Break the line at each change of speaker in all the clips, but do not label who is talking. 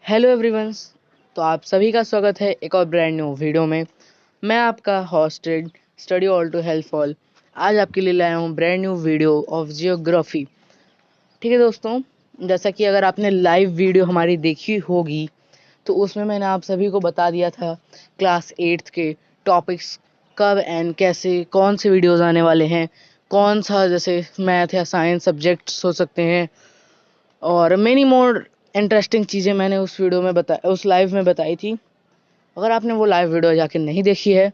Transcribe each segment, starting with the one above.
Hello everyone. तो आप सभी का स्वागत है एक और ब्रांड न्यू वीडियो में। मैं आपका hosted study all to help all आज आपके लिए लाया हूँ brand new video of geography. ठीक है दोस्तों, जैसा कि अगर आपने लाइव वीडियो हमारी देखी होगी तो उसमें मैंने आप सभी को बता दिया था क्लास 8th के टॉपिक्स कब एंड कैसे कौन से वीडियोस आने वाले हैं, कौन सा जैसे मैथ या साइंस सब्जेक्ट्स हो सकते हैं और मेनी मोर इंटरेस्टिंग चीज़ें मैंने उस लाइव में बताई थी। अगर आपने वो लाइव वीडियो जाके नहीं देखी है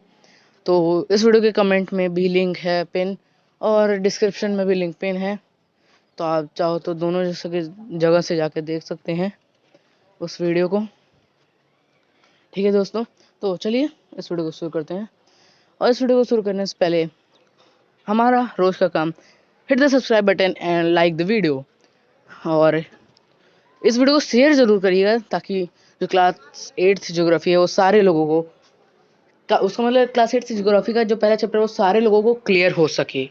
तो इस वीडियो के कमेंट में भी लिंक है पिन और डिस्क्रिप्शन में भी लिंक पिन है, तो आप चाहो तो दोनों जगह से जाके देख सकते हैं उस वीडियो को। ठीक है दोस्तों, तो चलिए इस वीडियो को शुरू करते हैं। और इस वीडियो को शुरू करने से पहले हमारा रोज का काम, hit the subscribe button and like the video, और इस वीडियो को शेयर जरूर करिएगा ताकि जो क्लास 8th ज्योग्राफी है वो सारे लोगों को उसका मतलब क्लास 8th ज्योग्राफी का जो पहला चैप्टर है वो सारे लोगों को क्लियर हो सके।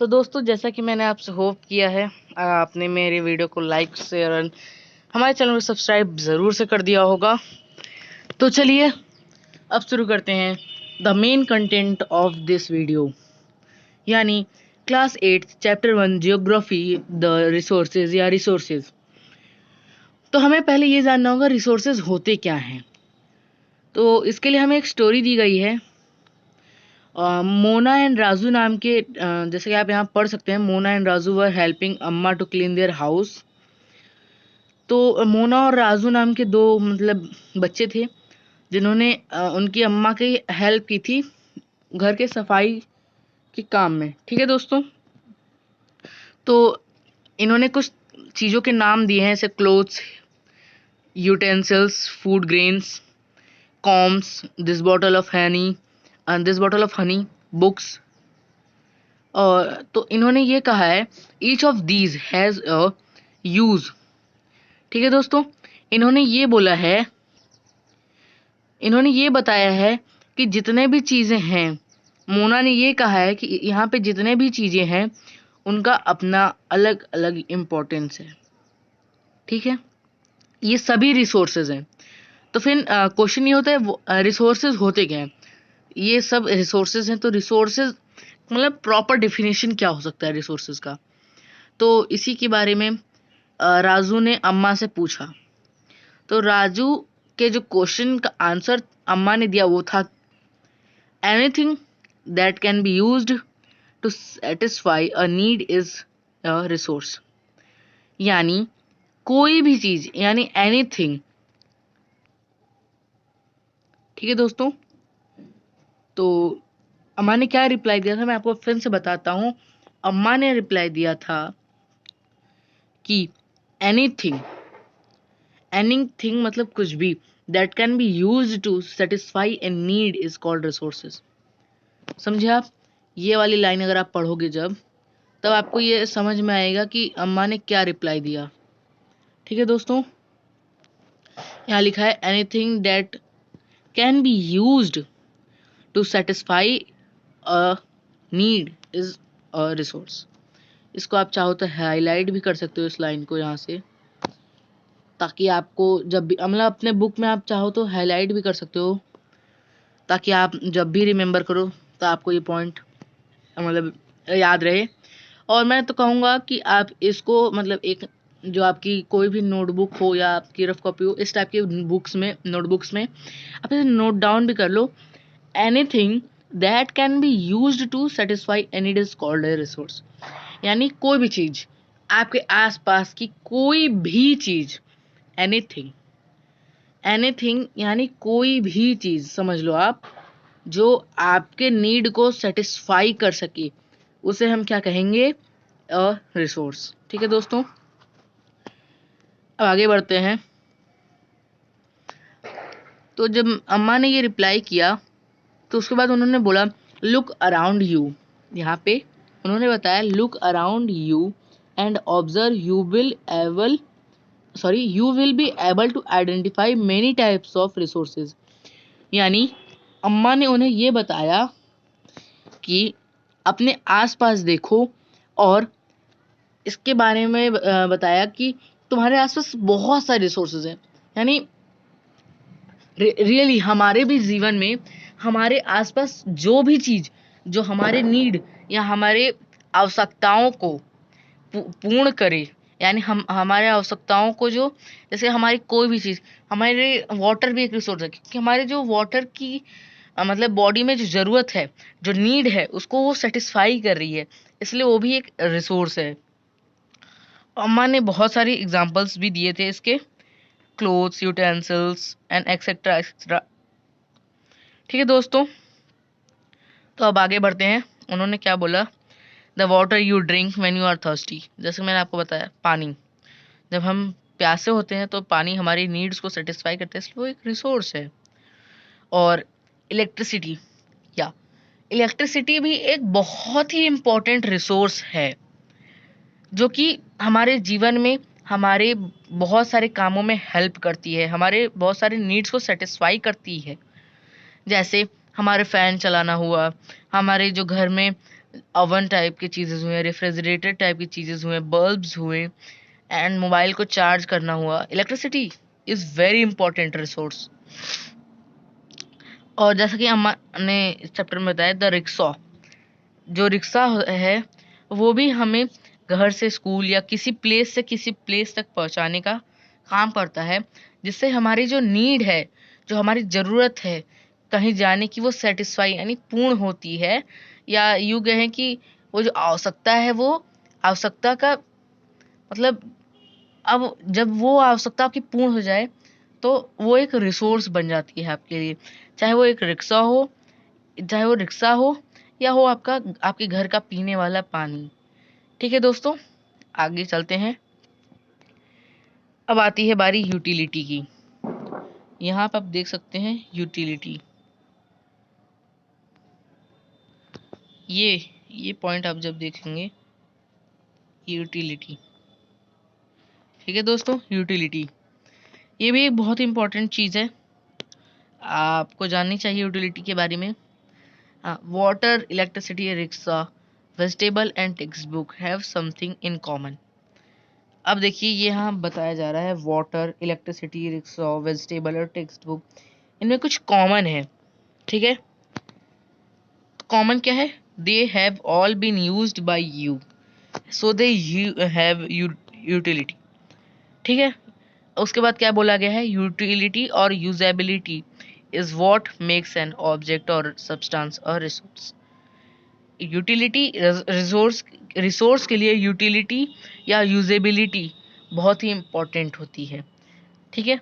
तो दोस्तों, जैसा कि मैंने आपसे होप किया है आपने मेरे वीडियो को लाइक शेयर और हमारे चैनल को सब्सक्राइब ज़रूर से कर दिया होगा। तो चलिए अब शुरू करते हैं the main content of this video, यानी class 8 chapter 1 geography the resources या रिसोर्सेज। तो हमें पहले ये जानना होगा रिसोर्सेज होते क्या हैं। तो इसके लिए हमें एक स्टोरी दी गई है। मोना एंड राजू नाम के जैसे कि आप यहाँ पढ़ सकते हैं, Mona and Raju were helping अम्मा टू क्लीन देयर हाउस। तो मोना और राजू नाम के दो मतलब बच्चे थे जिन्होंने उनकी अम्मा की हेल्प की थी घर के सफाई के काम में। ठीक है दोस्तों, तो इन्होंने कुछ चीज़ों के नाम दिए हैं जैसे clothes, utensils, food grains, combs, this bottle of honey and this bottle of honey, books. और तो इन्होंने ये कहा है each of these has a use. ठीक है दोस्तों, इन्होंने ये बोला है, इन्होंने ये बताया है कि जितने भी चीज़ें हैं, मोना ने ये कहा है कि यहाँ पे जितने भी चीज़ें हैं उनका अपना अलग अलग इम्पोर्टेंस है। ठीक है, ये सभी रिसोर्सेज हैं। तो फिर क्वेश्चन ये होता है रिसोर्सेज होते क्या हैं। ये सब रिसोर्सेज हैं, तो रिसोर्सेज मतलब प्रॉपर डेफिनेशन क्या हो सकता है रिसोर्सेज का। तो इसी के बारे में राजू ने अम्मा से पूछा। तो राजू के जो क्वेश्चन का आंसर अम्मा ने दिया वो था anything that can be used to satisfy a need is a resource. यानी कोई भी चीज, यानी एनीथिंग। ठीक है दोस्तों, तो अम्मा ने क्या रिप्लाई दिया था मैं आपको फिर से बताता हूँ। अम्मा ने रिप्लाई दिया था कि एनीथिंग, एनीथिंग मतलब कुछ भी, that can be use to satisfy a need is called resources. समझे आप? ये वाली लाइन अगर आप पढ़ोगे जब, तब आपको ये समझ में आएगा कि अम्मा ने क्या रिप्लाई दिया। ठीक है दोस्तों, यहाँ लिखा है anything that can be used to satisfy a need is a resource. इसको आप चाहो तो हाईलाइट भी कर सकते हो इस लाइन को यहाँ से, ताकि आपको जब भी मतलब अपने बुक में आप चाहो तो हाईलाइट भी कर सकते हो, ताकि आप जब भी रिमेम्बर करो तो आपको ये पॉइंट मतलब याद रहे। और मैं तो कहूँगा कि आप इसको मतलब एक जो आपकी कोई भी नोटबुक हो या आपकी रफ कॉपी हो, इस टाइप की बुक्स में, नोटबुक्स में आप इसे नोट डाउन भी कर लो। Anything that can be used to satisfy any need is called a resource. यानी कोई भी चीज़, आपके आसपास की कोई भी चीज़, एनीथिंग, एनीथिंग यानी कोई भी चीज़ समझ लो आप, जो आपके नीड को सेटिस्फाई कर सके उसे हम क्या कहेंगे, अ रिसोर्स। ठीक है दोस्तों, अब आगे बढ़ते हैं। तो जब अम्मा ने ये रिप्लाई किया तो उसके बाद उन्होंने बोला लुक अराउंड यू। यहाँ पे उन्होंने बताया look around you and observe, you will be able to identify many types of resources. यानी अम्मा ने उन्हें ये बताया कि अपने आसपास देखो और इसके बारे में बताया कि तुम्हारे आसपास बहुत सारे रिसोर्सेज हैं। यानी रियली हमारे भी जीवन में हमारे आसपास जो भी चीज जो हमारे नीड या हमारे आवश्यकताओं को पूर्ण करे, यानी हम हमारे आवश्यकताओं को जो, जैसे हमारी कोई भी चीज, हमारे वाटर भी एक रिसोर्स है, क्योंकि हमारे जो वाटर की मतलब बॉडी में जो जरूरत है, जो नीड है, उसको वो सेटिस्फाई कर रही है, इसलिए वो भी एक रिसोर्स है। अम्मा ने बहुत सारी एग्जांपल्स भी दिए थे इसके, clothes, utensils and etcetera etcetera. ठीक है दोस्तों, तो अब आगे बढ़ते हैं। उन्होंने क्या बोला, the water you drink when you are thirsty. जैसे मैंने आपको बताया, पानी, जब हम प्यासे होते हैं तो पानी हमारी नीड्स को सेटिस्फाई करता है, इसलिए वो एक रिसोर्स है। और इलेक्ट्रिसिटी, या इलेक्ट्रिसिटी भी एक बहुत ही इम्पोर्टेंट रिसोर्स है, जो कि हमारे जीवन में हमारे बहुत सारे कामों में हेल्प करती है, हमारे बहुत सारे नीड्स को सेटिस्फाई करती है। जैसे हमारे फैन चलाना हुआ, हमारे जो घर में ओवन टाइप की चीज़ें हुए, रेफ्रिजरेटर टाइप की चीज़ें हुए, बल्ब्स हुए, एंड मोबाइल को चार्ज करना हुआ, electricity is very important resource. और जैसा कि अम्मा ने इस चैप्टर में बताया, द रिक्शा, जो रिक्शा है वो भी हमें घर से स्कूल या किसी प्लेस से किसी प्लेस तक पहुंचाने का काम करता है, जिससे हमारी जो नीड है, जो हमारी ज़रूरत है कहीं जाने की, वो सेटिस्फाई यानी पूर्ण होती है। या यूँ कहें कि वो जो आवश्यकता है, वो आवश्यकता का मतलब, अब जब वो आवश्यकता आपकी पूर्ण हो जाए तो वो एक रिसोर्स बन जाती है आपके लिए, चाहे वो एक रिक्शा हो, चाहे वो रिक्शा हो, या हो आपका आपके घर का पीने वाला पानी। ठीक है दोस्तों, आगे चलते हैं। अब आती है बारी यूटिलिटी की। यहाँ पर आप देख सकते हैं यूटिलिटी, ये पॉइंट आप जब देखेंगे, यूटिलिटी। ठीक है दोस्तों, यूटिलिटी ये भी एक बहुत इंपॉर्टेंट चीज़ है, आपको जाननी चाहिए यूटिलिटी के बारे में। Water, electricity, rickshaw, vegetable and text book have something in common. अब देखिए, ये यहाँ बताया जा रहा है वाटर, इलेक्ट्रिसिटी, रिक्शा, वेजिटेबल और टेक्स्ट बुक, इनमें कुछ कॉमन है। ठीक है, कॉमन क्या है, they have all been used by you, so they have utility. ठीक है, उसके बाद क्या बोला गया है, यूटिलिटी और usability is what makes an object और substance a resource. Utility, resource के लिए यूटिलिटी या यूजेबिलिटी बहुत ही इम्पोर्टेंट होती है। ठीक है,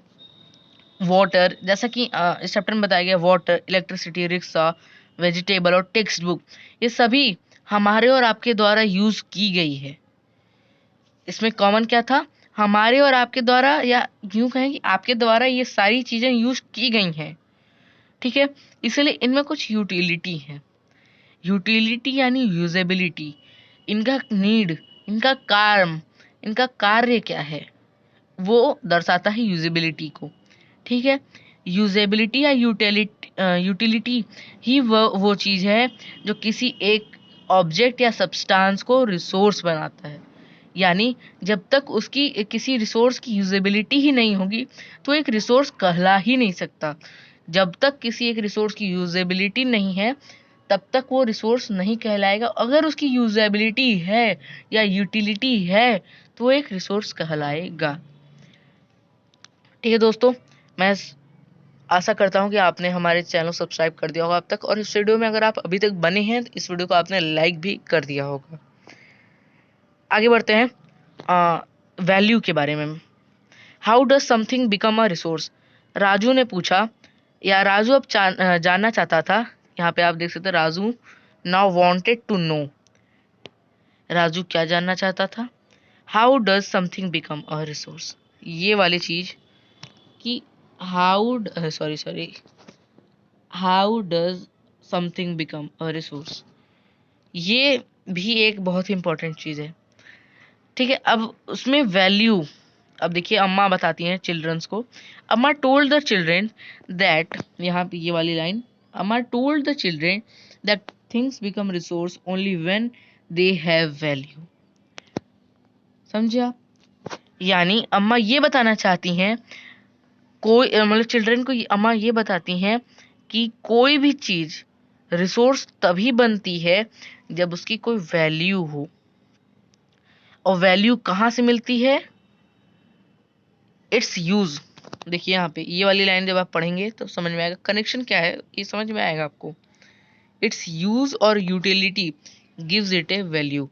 वाटर, जैसा कि इस चैप्टर में बताया गया, वाटर, इलेक्ट्रिसिटी, रिक्शा, वेजिटेबल और टेक्स्ट बुक, ये सभी हमारे और आपके द्वारा यूज की गई है। इसमें कॉमन क्या था, हमारे और आपके द्वारा, या यूं कहें कि आपके द्वारा ये सारी चीजें यूज की गई हैं। ठीक है, इसलिए इनमें कुछ यूटिलिटी है। यूटिलिटी यानी यूजेबिलिटी, इनका नीड, इनका काम, इनका कार्य क्या है, वो दर्शाता है यूजेबिलिटी को। ठीक है, यूजेबिलिटी या यूटिलिटी ही वो चीज़ है जो किसी एक ऑब्जेक्ट या सब्सटेंस को रिसोर्स बनाता है। यानी जब तक उसकी किसी रिसोर्स की यूजेबिलिटी ही नहीं होगी तो एक रिसोर्स कहला ही नहीं सकता। जब तक किसी एक रिसोर्स की यूजेबिलिटी नहीं है तब तक वो रिसोर्स नहीं कहलाएगा। अगर उसकी यूजेबिलिटी है या यूटिलिटी है तो वो एक रिसोर्स कहलाएगा। ठीक है दोस्तों, मैं आशा करता हूँ कि आपने हमारे चैनल सब्सक्राइब कर दिया होगा अब तक, और इस वीडियो में अगर आप अभी तक बने हैं तो इस वीडियो को आपने लाइक भी कर दिया होगा। आगे बढ़ते हैं वैल्यू के बारे में। How does something become a resource. Raju ने पूछा, या राजू अब जानना चाहता था। यहाँ पे आप देख सकते हैं, Raju now wanted to know. Raju क्या जानना चाहता था, how does something become a resource, ये वाली चीज कि sorry how does something become a resource, ये भी एक बहुत ही इंपॉर्टेंट चीज है। ठीक है, अब उसमें वैल्यू, अब देखिए अम्मा बताती हैं चिल्ड्रंस को, अम्मा टोल्ड द चिल्ड्रेन दैट, यहाँ पे ये वाली लाइन, अम्मा told the children that things become resource only when they have value. समझे आप? यानी अम्मा ये बताना चाहती हैं, कोई मतलब चिल्ड्रन को अम्मा ये बताती हैं कि कोई भी चीज रिसोर्स तभी बनती है जब उसकी कोई वैल्यू हो। और वैल्यू कहाँ से मिलती है? It's use. देखिए यहाँ पे ये वाली लाइन जब आप पढ़ेंगे तो समझ में आएगा कनेक्शन क्या है, ये समझ में आएगा आपको। इट्स यूज और utility gives it A value.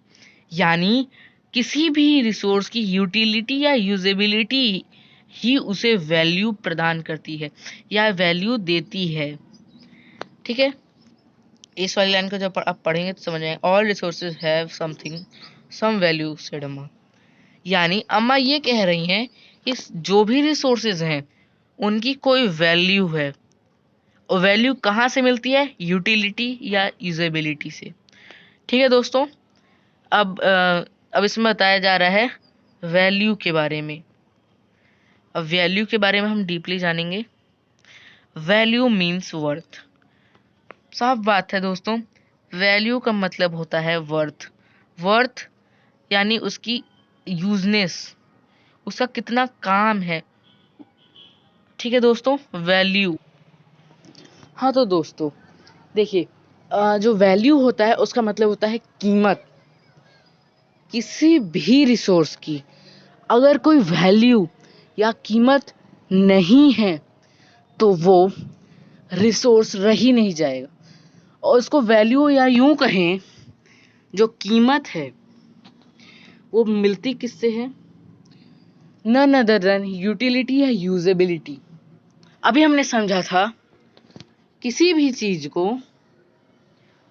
यानी किसी भी रिसोर्स की यूटिलिटी या यूजेबिलिटी ही उसे वैल्यू प्रदान करती है या वैल्यू देती है। ठीक है, इस वाली लाइन को जब आप पढ़ेंगे तो समझ में आएगा। All resources have something some value said Amma. यानी अम्मा ये कह रही हैं कि जो भी रिसोर्सेज हैं उनकी कोई वैल्यू है। और वैल्यू कहाँ से मिलती है? यूटिलिटी या यूजेबिलिटी से। ठीक है दोस्तों, अब इसमें बताया जा रहा है वैल्यू के बारे में। अब वैल्यू के बारे में हम डीपली जानेंगे। Value means worth. साफ बात है दोस्तों, वैल्यू का मतलब होता है वर्थ। वर्थ यानी उसकी यूजनेस, उसका कितना काम है। ठीक है दोस्तों, वैल्यू। हाँ तो दोस्तों देखिए, जो वैल्यू होता है उसका मतलब होता है कीमत। किसी भी रिसोर्स की अगर कोई वैल्यू या कीमत नहीं है तो वो रिसोर्स रह ही नहीं जाएगा। और उसको वैल्यू या यूं कहें, जो कीमत है वो मिलती किससे है? नन अदर देन यूटिलिटी या यूजेबिलिटी। अभी हमने समझा था किसी भी चीज को,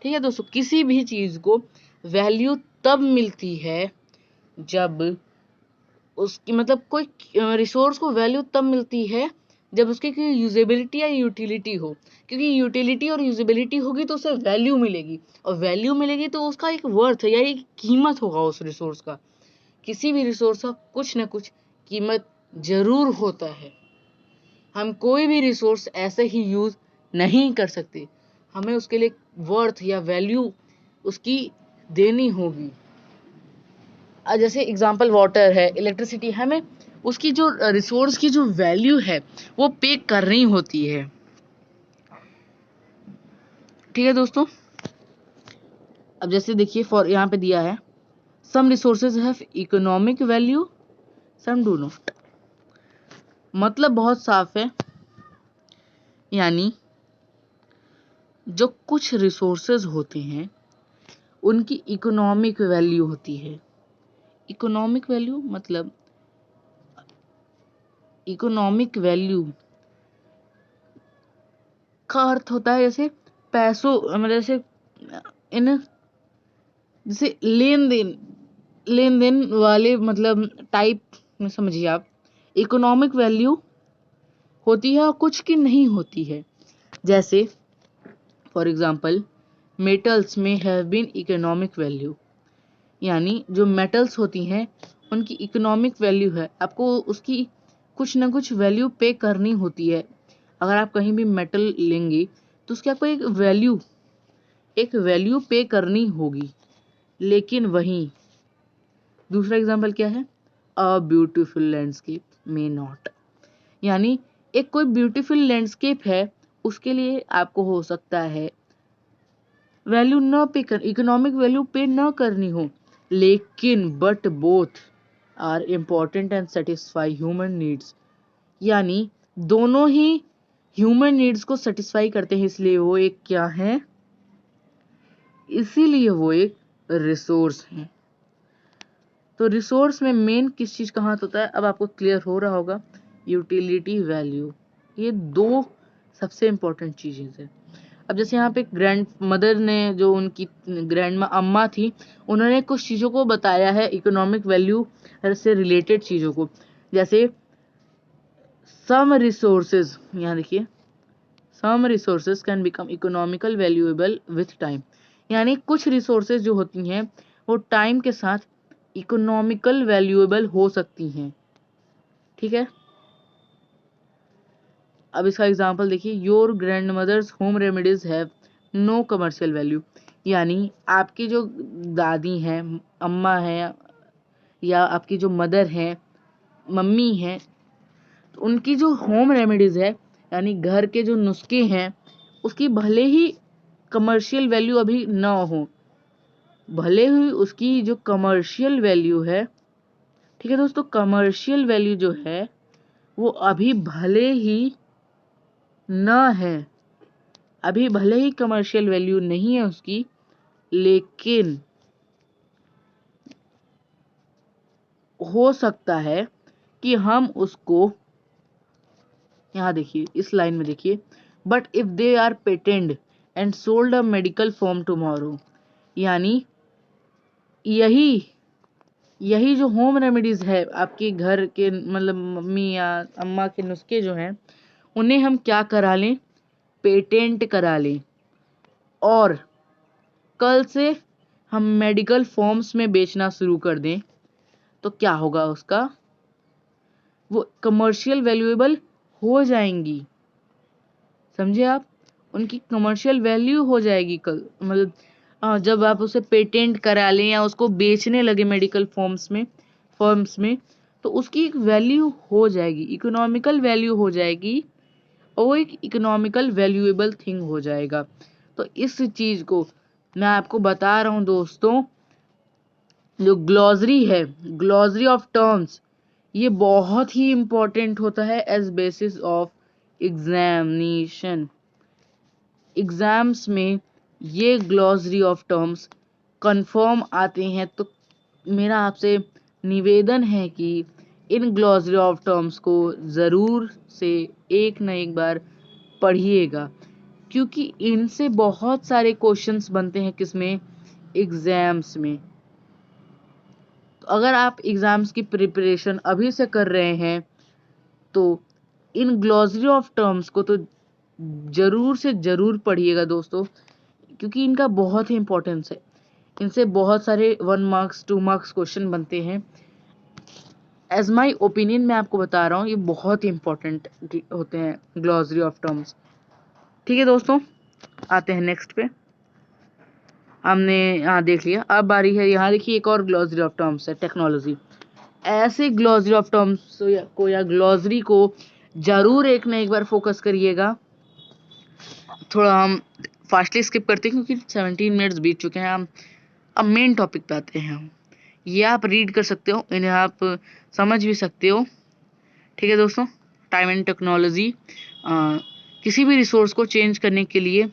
ठीक है दोस्तों, किसी भी चीज को वैल्यू तब मिलती है जब उसकी मतलब कोई रिसोर्स को वैल्यू तब मिलती है जब उसकी कोई यूजेबिलिटी या यूटिलिटी हो। क्योंकि यूटिलिटी और यूजेबिलिटी होगी तो उसे वैल्यू मिलेगी, और वैल्यू मिलेगी तो उसका एक वर्थ या एक कीमत होगा उस रिसोर्स का। किसी भी रिसोर्स का कुछ ना कुछ कीमत जरूर होता है। हम कोई भी रिसोर्स ऐसे ही यूज नहीं कर सकते, हमें उसके लिए वर्थ या वैल्यू उसकी देनी होगी। जैसे एग्जांपल वाटर है, इलेक्ट्रिसिटी, हमें उसकी जो रिसोर्स की जो वैल्यू है वो पे करनी होती है। ठीक है दोस्तों, अब जैसे देखिए फॉर यहाँ पे दिया है some resources have economic value some do not. मतलब बहुत साफ है, यानी जो कुछ रिसोर्सेज होते हैं उनकी इकोनॉमिक वैल्यू होती है। इकोनॉमिक वैल्यू मतलब इकोनॉमिक वैल्यू का अर्थ होता है जैसे पैसों मतलब जैसे इन जैसे लेन देन वाले मतलब टाइप में समझिए आप। इकोनॉमिक वैल्यू होती है और कुछ की नहीं होती है। जैसे फॉर एग्जांपल मेटल्स में हैव बीन इकोनॉमिक वैल्यू, यानी जो मेटल्स होती हैं उनकी इकोनॉमिक वैल्यू है, आपको उसकी कुछ ना कुछ वैल्यू पे करनी होती है। अगर आप कहीं भी मेटल लेंगे तो उसकी आपको एक वैल्यू पे करनी होगी। लेकिन वहीं दूसरा एग्जांपल क्या है? A beautiful landscape may not, यानी एक कोई ब्यूटीफुल लैंडस्केप है उसके लिए आपको हो सकता है वैल्यू न पे कर, इकोनॉमिक वैल्यू पे न करनी हो, लेकिन but both are important and satisfy human needs. यानी दोनों ही ह्यूमन नीड्स को सेटिस्फाई करते हैं, इसलिए वो एक क्या है? इसीलिए वो एक रिसोर्स है। तो रिसोर्स में मेन किस चीज का हाथ होता है अब आपको क्लियर हो रहा होगा, यूटिलिटी वैल्यू। ये दो सबसे इंपॉर्टेंट चीजें हैं। अब जैसे यहाँ पे ग्रैंड मदर ने, जो उनकी ग्रैंड अम्मा थी, उन्होंने कुछ चीजों को बताया है इकोनॉमिक वैल्यू से रिलेटेड चीजों को। जैसे सम रिसोर्सेज, यहाँ देखिए some resources can become economical valuable with time, यानी कुछ रिसोर्सेज जो होती हैं वो टाइम के साथ इकोनॉमिकल वैल्यूएबल हो सकती हैं। ठीक है, अब इसका एग्जांपल देखिए, your grandmother's home remedies have no commercial value, यानी आपकी जो दादी हैं, अम्मा हैं या आपकी जो मदर हैं, मम्मी हैं, तो उनकी जो होम रेमेडीज है यानी घर के जो नुस्खे हैं, उसकी भले ही कमर्शियल वैल्यू अभी ना हो, भले ही उसकी जो कमर्शियल वैल्यू है, ठीक है दोस्तों, कमर्शियल वैल्यू जो है वो अभी भले ही न है, अभी भले ही कमर्शियल वैल्यू नहीं है उसकी, लेकिन हो सकता है कि हम उसको, यहाँ देखिए इस लाइन में देखिए, but if they are patent and sold a medical form tomorrow, यानी यही यही जो होम रेमेडीज है आपके घर के, मतलब मम्मी या अम्मा के नुस्खे जो हैं, उन्हें हम क्या करा लें, पेटेंट करा लें, और कल से हम मेडिकल फॉर्म्स में बेचना शुरू कर दें, तो क्या होगा उसका, वो कमर्शियल वैल्यूएबल हो जाएंगी। समझे आप, उनकी कमर्शियल वैल्यू हो जाएगी कल, मतलब जब आप उसे पेटेंट करा लें या उसको बेचने लगे मेडिकल फॉर्म्स में, तो उसकी एक वैल्यू हो जाएगी, इकोनॉमिकल वैल्यू हो जाएगी, और वो एक इकोनॉमिकल वैल्यूएबल थिंग हो जाएगा। तो इस चीज को मैं आपको बता रहा हूं दोस्तों, जो ग्लॉसरी है, ग्लॉसरी ऑफ टर्म्स, ये बहुत ही इंपॉर्टेंट होता है as basis of examination. Exams में ये ग्लॉसरी ऑफ टर्म्स कंफर्म आते हैं, तो मेरा आपसे निवेदन है कि इन ग्लॉसरी ऑफ टर्म्स को ज़रूर से एक न एक बार पढ़िएगा, क्योंकि इनसे बहुत सारे क्वेश्चंस बनते हैं, किसमें, एग्जाम्स में। तो अगर आप एग्जाम्स की प्रिपरेशन अभी से कर रहे हैं, तो इन ग्लॉसरी ऑफ टर्म्स को तो जरूर से जरूर पढ़िएगा दोस्तों, क्योंकि इनका बहुत ही इंपॉर्टेंस है, इनसे बहुत सारे 1 मार्क्स 2 मार्क्स क्वेश्चन बनते हैं। एज माई ओपिनियन मैं आपको बता रहा हूँ, ये बहुत ही इंपॉर्टेंट होते हैं ग्लॉसरी ऑफ टर्म्स। ठीक है दोस्तों, आते हैं नेक्स्ट पे। हमने यहाँ देख लिया, अब बारी है, यहाँ देखिए एक और ग्लॉसरी ऑफ टर्म्स है, टेक्नोलॉजी। ऐसे ग्लॉसरी ऑफ टर्म्स को या ग्लॉसरी को जरूर एक न एक बार फोकस करिएगा। थोड़ा हम फास्टली स्किप करते हैं क्योंकि 17 मिनट्स बीत चुके हैं। हम अब मेन टॉपिक पे आते हैं। ये आप रीड कर सकते हो, इन्हें आप समझ भी सकते हो। ठीक है दोस्तों, टाइम एंड टेक्नोलॉजी किसी भी रिसोर्स को चेंज करने के लिए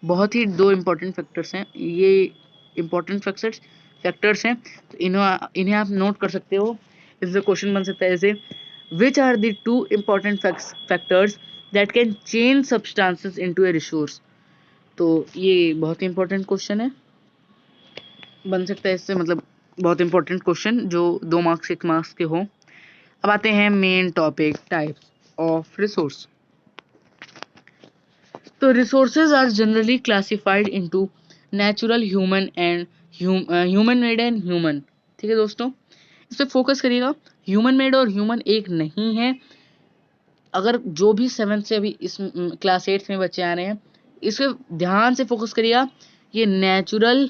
बहुत ही 2 इम्पोर्टेंट फैक्टर्स हैं। ये इम्पोर्टेंट फैक्टर्स हैं, तो इन्हें आप नोट कर सकते हो। इससे क्वेश्चन बन सकता है ऐसे, which are the 2 important factors that can change substances into a resource. तो ये बहुत ही इंपॉर्टेंट क्वेश्चन है, बन सकता है इससे, मतलब बहुत इंपॉर्टेंट क्वेश्चन जो 2 मार्क्स 1 मार्क्स के हो। अब आते हैं main topic, types of resource. तो resources are generally classified into natural, human and human made and human. ठीक है दोस्तों, इस पे फोकस करिएगा। ह्यूमन मेड और ह्यूमन एक नहीं है। अगर जो भी 7th से अभी इस क्लास 8th में बच्चे आ रहे हैं, इस पे ध्यान से फोकस करिएगा। ये नेचुरल,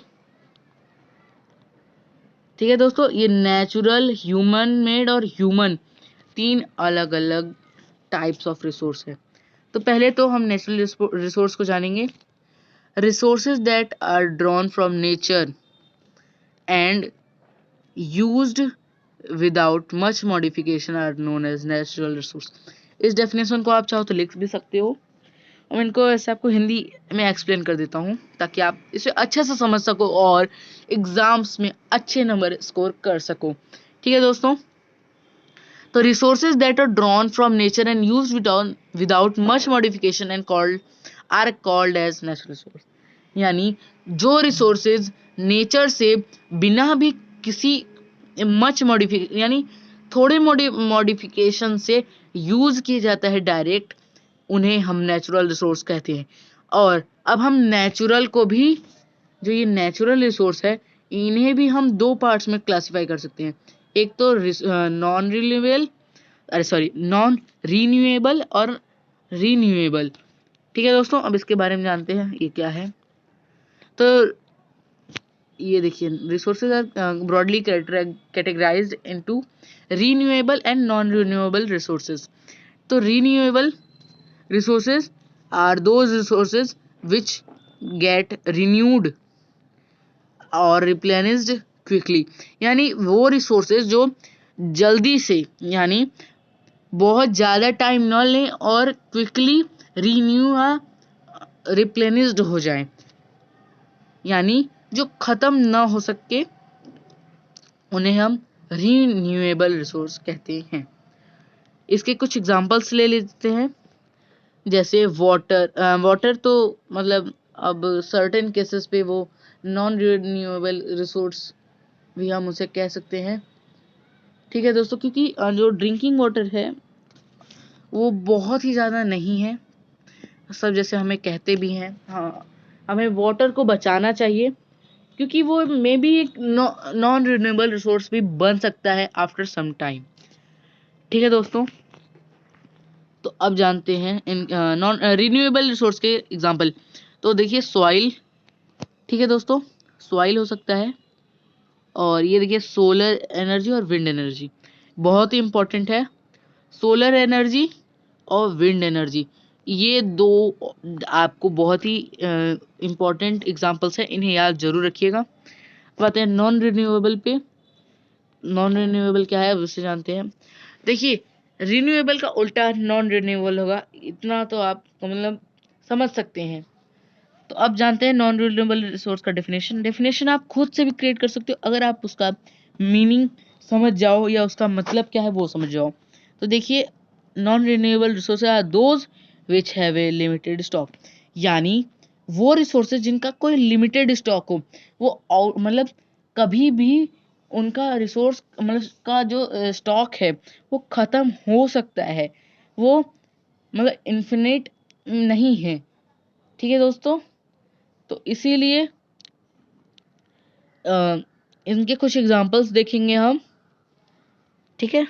ठीक है दोस्तों, ये नेचुरल, ह्यूमन मेड और ह्यूमन 3 अलग अलग टाइप्स ऑफ रिसोर्स है। तो पहले तो हम नेचुरल रिसोर्स को जानेंगे। Resources that are drawn from nature and used without much modification are known as natural resource. इस डेफिनेशन को आप चाहो तो लिख भी सकते हो, और इनको ऐसे आपको हिंदी में एक्सप्लेन कर देता हूँ ताकि आप इसे अच्छे से समझ सको और एग्जाम्स में अच्छे नंबर स्कोर कर सको। ठीक है दोस्तों, तो resources that are drawn from nature and used without much modification and are called as natural resource. यानी जो रिसोर्सेज नेचर से बिना भी किसी मच मॉडिफिकेशन, यानी थोड़े मॉडिफिकेशन से यूज किया जाता है डायरेक्ट, उन्हें हम नेचुरल रिसोर्स कहते हैं। और अब हम नेचुरल को भी, जो ये नेचुरल रिसोर्स है, इन्हें भी हम 2 पार्ट्स में क्लासिफाई कर सकते हैं। एक तो नॉन रीन्यूएबल और रीन्यूएबल। ठीक है दोस्तों, अब इसके बारे में जानते हैं ये क्या है। तो ये देखिए, resources are broadly categorised into renewable and non renewable resources. तो renewable resources are those resources which get renewed और replenished quickly, यानी वो resources जो जल्दी से, यानी बहुत ज़्यादा टाइम न लें और क्विकली रिन्यू या रिप्लेनिस्ड हो जाए, यानी जो ख़त्म ना हो सके उन्हें हम रीन्यूएबल रिसोर्स कहते हैं। इसके कुछ एग्जांपल्स ले लेते हैं, जैसे वाटर तो मतलब अब सर्टेन केसेस पे वो नॉन रिन्यूएबल रिसोर्स भी हम उसे कह सकते हैं। ठीक है दोस्तों, क्योंकि जो ड्रिंकिंग वाटर है वो बहुत ही ज़्यादा नहीं है, सब जैसे हमें कहते भी हैं। हाँ, हमें वाटर को बचाना चाहिए, क्योंकि वो मे बी एक नॉन रिन्यूएबल रिसोर्स भी बन सकता है आफ्टर सम टाइम। ठीक है दोस्तों, तो अब जानते हैं इन नॉन रिन्यूएबल रिसोर्स के एग्जांपल। तो देखिए सॉइल, ठीक है दोस्तों, सॉइल हो सकता है, और ये देखिए सोलर एनर्जी और विंड एनर्जी बहुत ही इंपॉर्टेंट है। सोलर एनर्जी और विंड एनर्जी, ये दो आपको बहुत ही इंपॉर्टेंट एग्जांपल्स हैं, इन्हें याद जरूर रखिएगा। बात है नॉन रिन्यूएबल पे। नॉन रिन्यूएबल क्या है उससे जानते हैं। देखिए, रिन्यूएबल का उल्टा नॉन रिन्यूएबल होगा, इतना तो आप मतलब समझ सकते हैं। तो अब जानते हैं नॉन रिन्यूएबल रिसोर्स का डेफिनेशन आप खुद से भी क्रिएट कर सकते हो, अगर आप उसका मीनिंग समझ जाओ या उसका मतलब क्या है वो समझ जाओ। तो देखिए, non renewable resources are those which have a limited stock, यानी वो रिसोर्सेज जिनका कोई लिमिटेड स्टॉक हो, वो मतलब कभी भी उनका रिसोर्स मतलब का जो स्टॉक है वो खत्म हो सकता है, वो मतलब इन्फिनिट नहीं है। ठीक है दोस्तों, तो इसीलिए इनके कुछ एग्जांपल्स देखेंगे हम। ठीक है,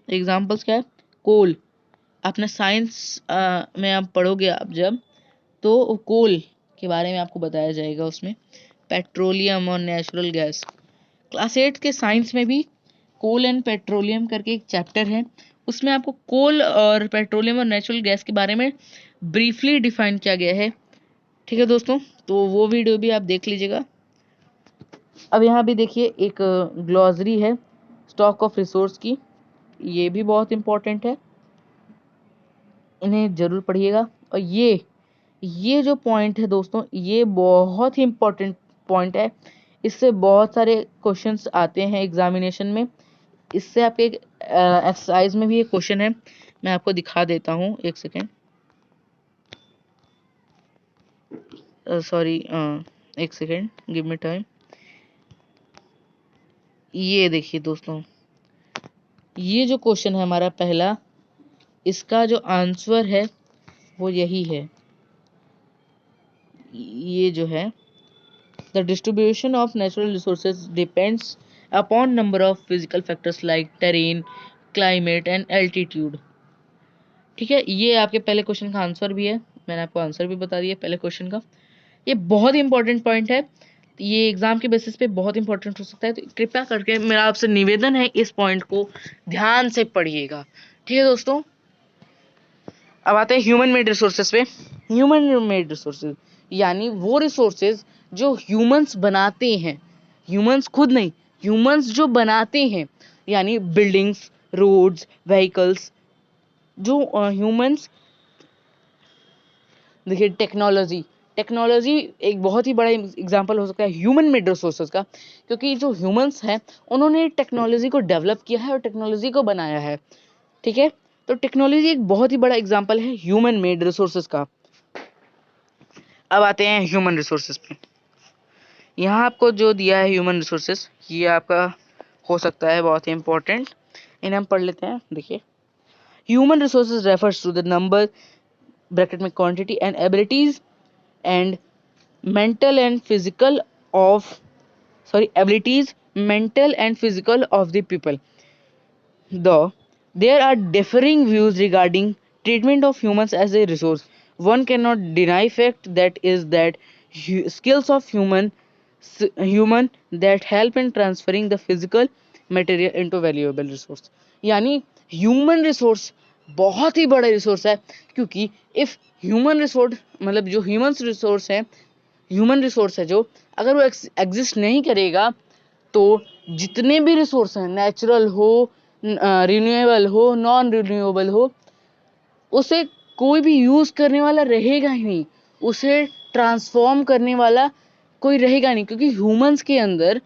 एग्जांपल्स क्या है। कोल, आपने साइंस में आप पढ़ोगे आप जब, तो कोल के बारे में आपको बताया जाएगा उसमें, पेट्रोलियम और नेचुरल गैस। क्लास 8 के साइंस में भी कोल एंड पेट्रोलियम करके एक चैप्टर है, उसमें आपको कोल और पेट्रोलियम और नेचुरल गैस के बारे में ब्रीफली डिफाइन किया गया है। ठीक है दोस्तों, तो वो वीडियो भी आप देख लीजिएगा। अब यहाँ भी देखिए एक ग्लॉसरी है स्टॉक ऑफ रिसोर्स की, ये भी बहुत इंपॉर्टेंट है, इन्हें जरूर पढ़िएगा। और ये जो पॉइंट है दोस्तों, ये बहुत ही इंपॉर्टेंट पॉइंट है, इससे बहुत सारे क्वेश्चंस आते हैं एग्जामिनेशन में। इससे आपके एक्सरसाइज में भी एक क्वेश्चन है, मैं आपको दिखा देता हूँ, एक सेकेंड, सॉरी, एक सेकेंड, गिव मी टाइम। ये देखिए दोस्तों, ये जो क्वेश्चन है हमारा पहला, इसका जो आंसर है वो यही है। ये जो है, the distribution of natural resources depends upon number of physical factors like terrain, climate and altitude. ठीक है, ये आपके पहले क्वेश्चन का आंसर भी है, मैंने आपको आंसर भी बता दिया पहले क्वेश्चन का। ये बहुत ही इंपॉर्टेंट पॉइंट है, ये एग्जाम के बेसिस पे बहुत इंपॉर्टेंट हो सकता है, तो कृपया करके मेरा आपसे निवेदन है इस पॉइंट को ध्यान से पढ़िएगा। ठीक है दोस्तों, अब आते हैं ह्यूमन मेड रिसोर्सेज पे। ह्यूमन मेड रिसोर्सेज यानी वो रिसोर्सेज जो ह्यूमंस बनाते हैं, ह्यूमंस खुद नहीं, ह्यूमंस जो बनाते हैं, यानी बिल्डिंग्स, रोड्स, व्हीकल्स, जो ह्यूमंस, देखिए टेक्नोलॉजी, टेक्नोलॉजी एक बहुत ही बड़ा एग्जांपल हो सकता है ह्यूमन मेड रिसोर्सेज का, क्योंकि जो ह्यूमंस हैं उन्होंने टेक्नोलॉजी को डेवलप किया है और टेक्नोलॉजी को बनाया है। ठीक है, तो टेक्नोलॉजी एक बहुत ही बड़ा एग्जांपल है ह्यूमन मेड रिसोर्सेज का। अब आते हैं ह्यूमन रिसोर्सेज पे। यहाँ आपको जो दिया है ह्यूमन रिसोर्सेज, ये आपका हो सकता है बहुत ही इंपॉर्टेंट, इन्हें हम पढ़ लेते हैं। देखिए, human resources refers to the number bracket में quantity and abilities and mental and physical of abilities mental and physical of the people. Though there are differing views regarding treatment of humans as a resource, one cannot deny fact that is that skills of human human that help in transferring the physical material into valuable resource। यानी human resource बहुत ही बड़ा resource है, क्योंकि if human resource मतलब जो human resource है जो अगर वो एग्जिस्ट नहीं करेगा तो जितने भी रिसोर्स हैं, नेचुरल हो, रिन्यूएबल हो, नॉन रिन्यूएबल हो, उसे कोई भी यूज करने वाला रहेगा ही नहीं, उसे ट्रांसफॉर्म करने वाला कोई रहेगा नहीं, क्योंकि ह्यूमंस के अंदर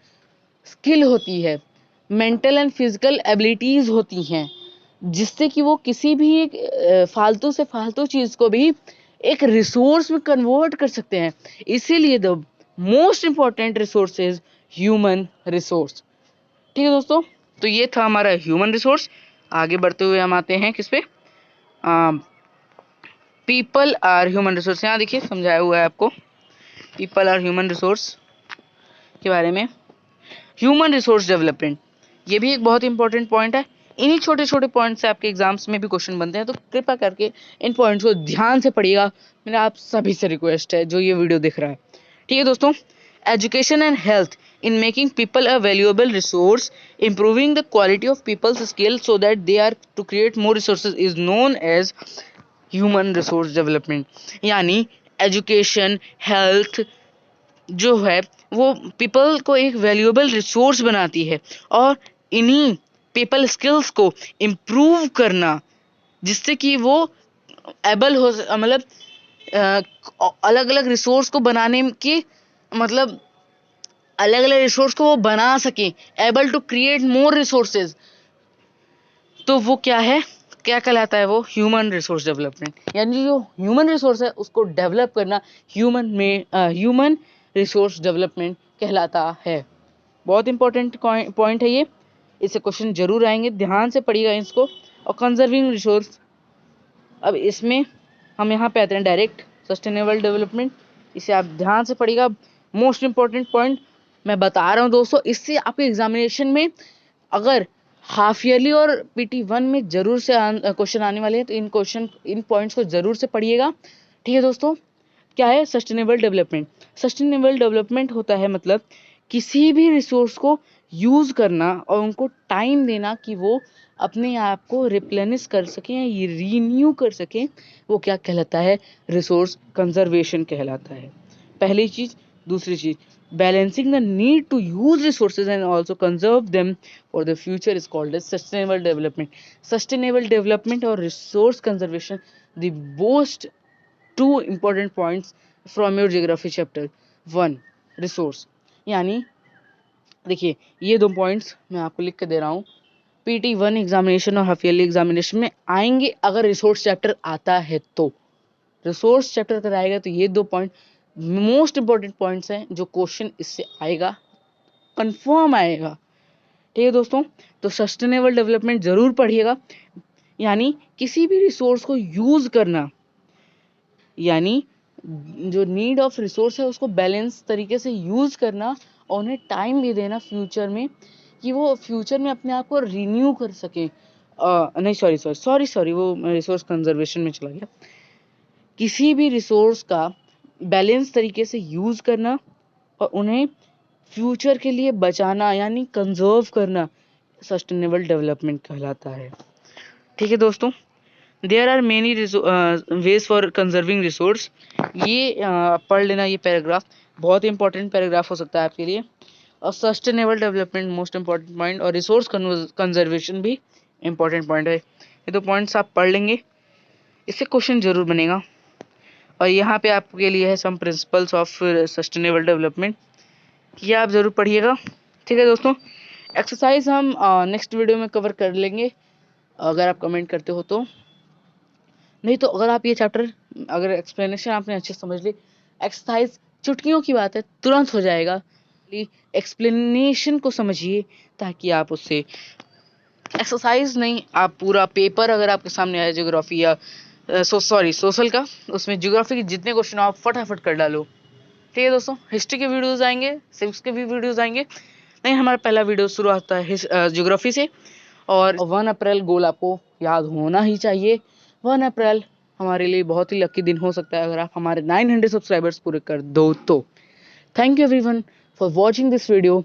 स्किल होती है, मेंटल एंड फिजिकल एबिलिटीज होती हैं, जिससे कि वो किसी भी एक फालतू से फालतू चीज को भी एक रिसोर्स में कन्वर्ट कर सकते हैं। इसीलिए the most important resource is human resource. ठीक है दोस्तों, तो ये था हमारा ह्यूमन रिसोर्स। आगे बढ़ते हुए हम आते हैं किस पे, पीपल आर ह्यूमन रिसोर्स। यहाँ देखिए समझाया हुआ है आपको पीपल आर ह्यूमन रिसोर्स के बारे में। ह्यूमन रिसोर्स डेवलपमेंट, ये भी एक बहुत इंपॉर्टेंट पॉइंट है। इन्हीं छोटे छोटे पॉइंट से आपके एग्जाम्स में भी क्वेश्चन बनते हैं, तो कृपया करके इन पॉइंट्स को ध्यान से पढ़िएगा, मेरा आप सभी से रिक्वेस्ट है जो ये वीडियो देख रहा है। ठीक है दोस्तों, education and health in making people a valuable resource, improving the quality of people's skills so that they are to create more resources is known as human resource development। यानी एजुकेशन हेल्थ जो है वो people को एक valuable resource बनाती है, और इन्हीं पीपल स्किल्स को इम्प्रूव करना, जिससे कि वो एबल हो मतलब अलग अलग रिसोर्स को बनाने के मतलब अलग अलग रिसोर्स को वो बना सके, able to create more resources, तो वो क्या है, क्या कहलाता है वो, ह्यूमन रिसोर्स डेवलपमेंट। यानी जो ह्यूमन रिसोर्स है उसको डेवलप करना ह्यूमन रिसोर्स डेवलपमेंट कहलाता है। बहुत इंपॉर्टेंट पॉइंट है ये, इससे क्वेश्चन जरूर आएंगे, ध्यान से पढ़िएगा इसको। और कंजर्विंग रिसोर्स, अब इसमें हम यहाँ पे आते हैं डायरेक्ट सस्टेनेबल डेवलपमेंट, इसे आप ध्यान से पढ़िएगा। मोस्ट इंपॉर्टेंट पॉइंट मैं बता रहा हूँ दोस्तों, इससे आपके एग्जामिनेशन में अगर हाफ ईयरली और PT1 में जरूर से क्वेश्चन आने वाले हैं, तो इन पॉइंट्स को जरूर से पढ़िएगा। ठीक है दोस्तों, क्या है सस्टेनेबल डेवलपमेंट? सस्टेनेबल डेवलपमेंट होता है मतलब किसी भी रिसोर्स को यूज करना और उनको टाइम देना कि वो अपने आप को रिप्लेनिश कर सकें या रीन्यू कर सकें, वो क्या कहलाता है, रिसोर्स कंजर्वेशन कहलाता है। पहली चीज। दूसरी चीज, balancing the need to use resources and also conserve them for the future is called as sustainable development. Sustainable development और resource conservation the most two important points from your geography chapter 1 resource. यानी देखिए ये दो points मैं आपको लिख के दे रहा हूँ, PT1 एग्जामिनेशन और हाफ ईयरली एग्जामिनेशन में आएंगे अगर रिसोर्स चैप्टर आता है तो। रिसोर्स चैप्टर अगर आएगा तो ये दो पॉइंट मोस्ट इंपॉर्टेंट पॉइंट्स हैं जो क्वेश्चन इससे आएगा, कंफर्म आएगा। ठीक है दोस्तों, तो सस्टेनेबल डेवलपमेंट जरूर पढ़िएगा। यानी किसी भी रिसोर्स को यूज करना, यानी जो नीड ऑफ रिसोर्स है उसको बैलेंस तरीके से यूज करना और उन्हें टाइम भी देना फ्यूचर में, कि वो फ्यूचर में अपने आप को रिन्यू कर सके। नहीं सॉरी वो रिसोर्स कंजर्वेशन में चला गया। किसी भी रिसोर्स का बैलेंस तरीके से यूज करना और उन्हें फ्यूचर के लिए बचाना यानी कंजर्व करना सस्टेनेबल डेवलपमेंट कहलाता है। ठीक है दोस्तों, there are many ways for conserving resource. ये पढ़ लेना, ये पैराग्राफ बहुत इंपॉर्टेंट पैराग्राफ हो सकता है आपके लिए। और sustainable development most important point और रिसोर्स कंजर्वेशन भी इंपॉर्टेंट पॉइंट है। ये दो पॉइंट्स आप पढ़ लेंगे, इससे क्वेश्चन जरूर बनेगा। और यहाँ पे आपके लिए है some principles of sustainable development, ये आप जरूर पढ़िएगा। ठीक है दोस्तों, एक्सरसाइज हम नेक्स्ट वीडियो में कवर कर लेंगे अगर आप कमेंट करते हो तो, नहीं तो अगर आप ये चैप्टर अगर एक्सप्लेनेशन आपने अच्छे समझ ली, एक्सरसाइज चुटकियों की बात है, तुरंत हो जाएगा। एक्सप्लेनेशन को समझिए ताकि आप उससे एक्सरसाइज नहीं, आप पूरा पेपर अगर आपके सामने आए ज्योग्राफी या सोशल का, उसमें ज्योग्राफी के जितने क्वेश्चन आप फटाफट कर डालो। ठीक है दोस्तों, हिस्ट्री के वीडियोस आएंगे, सिविक्स के भी वीडियोस आएंगे, नहीं हमारा पहला वीडियो शुरू होता है ज्योग्राफी से। और 1 अप्रैल गोल आपको याद होना ही चाहिए। 1 अप्रैल हमारे लिए बहुत ही लकी दिन हो सकता है अगर आप हमारे 900 सब्सक्राइबर्स पूरे कर दो तो। Thank you everyone for watching this video.